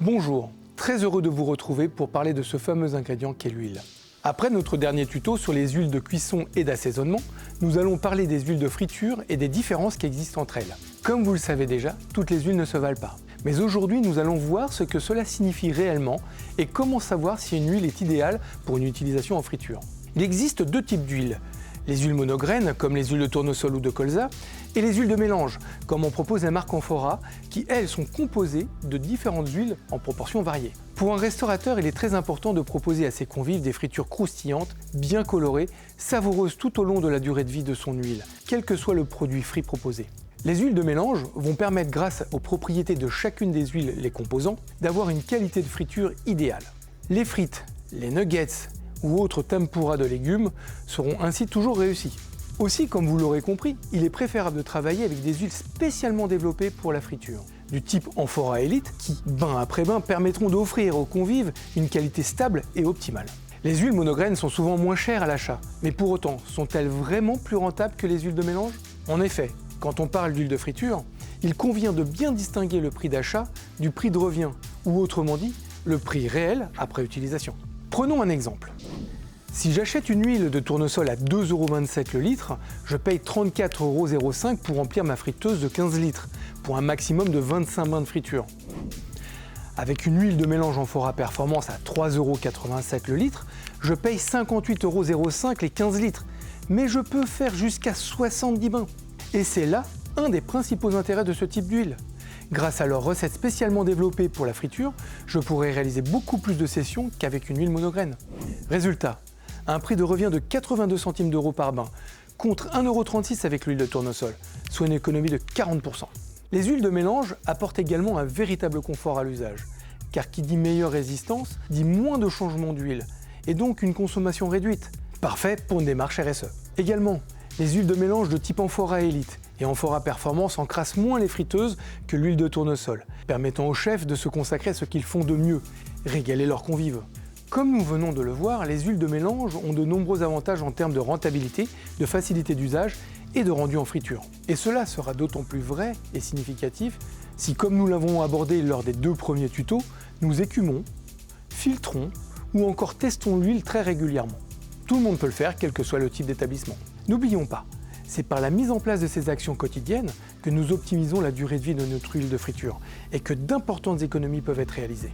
Bonjour, très heureux de vous retrouver pour parler de ce fameux ingrédient qu'est l'huile. Après notre dernier tuto sur les huiles de cuisson et d'assaisonnement, nous allons parler des huiles de friture et des différences qui existent entre elles. Comme vous le savez déjà, toutes les huiles ne se valent pas. Mais aujourd'hui, nous allons voir ce que cela signifie réellement et comment savoir si une huile est idéale pour une utilisation en friture. Il existe deux types d'huiles. Les huiles monograines, comme les huiles de tournesol ou de colza, et les huiles de mélange, comme en propose la marque Amphora, qui elles sont composées de différentes huiles en proportions variées. Pour un restaurateur, il est très important de proposer à ses convives des fritures croustillantes, bien colorées, savoureuses tout au long de la durée de vie de son huile, quel que soit le produit frit proposé. Les huiles de mélange vont permettre, grâce aux propriétés de chacune des huiles les composant, d'avoir une qualité de friture idéale. Les frites, les nuggets ou autres tempura de légumes seront ainsi toujours réussis. Aussi, comme vous l'aurez compris, il est préférable de travailler avec des huiles spécialement développées pour la friture, du type Amphora Elite qui, bain après bain, permettront d'offrir aux convives une qualité stable et optimale. Les huiles monograines sont souvent moins chères à l'achat, mais pour autant, sont-elles vraiment plus rentables que les huiles de mélange? En effet, quand on parle d'huile de friture, il convient de bien distinguer le prix d'achat du prix de revient, ou autrement dit, le prix réel après utilisation. Prenons un exemple. Si j'achète une huile de tournesol à 2,27 € le litre, je paye 34,05 € pour remplir ma friteuse de 15 litres, pour un maximum de 25 bains de friture. Avec une huile de mélange Amphora Performance à 3,87 € le litre, je paye 58,05 € les 15 litres, mais je peux faire jusqu'à 70 bains. Et c'est là un des principaux intérêts de ce type d'huile. Grâce à leur recette spécialement développée pour la friture, je pourrai réaliser beaucoup plus de sessions qu'avec une huile monograine. Résultat, un prix de revient de 82 centimes d'euros par bain, contre 1,36 € avec l'huile de tournesol, soit une économie de 40%. Les huiles de mélange apportent également un véritable confort à l'usage, car qui dit meilleure résistance, dit moins de changements d'huile, et donc une consommation réduite. Parfait pour une démarche RSE. Également, les huiles de mélange de type Amphora Elite et Amphora Performance encrassent moins les friteuses que l'huile de tournesol, permettant aux chefs de se consacrer à ce qu'ils font de mieux, régaler leurs convives. Comme nous venons de le voir, les huiles de mélange ont de nombreux avantages en termes de rentabilité, de facilité d'usage et de rendu en friture. Et cela sera d'autant plus vrai et significatif si, comme nous l'avons abordé lors des deux premiers tutos, nous écumons, filtrons ou encore testons l'huile très régulièrement. Tout le monde peut le faire, quel que soit le type d'établissement. N'oublions pas, c'est par la mise en place de ces actions quotidiennes que nous optimisons la durée de vie de notre huile de friture et que d'importantes économies peuvent être réalisées.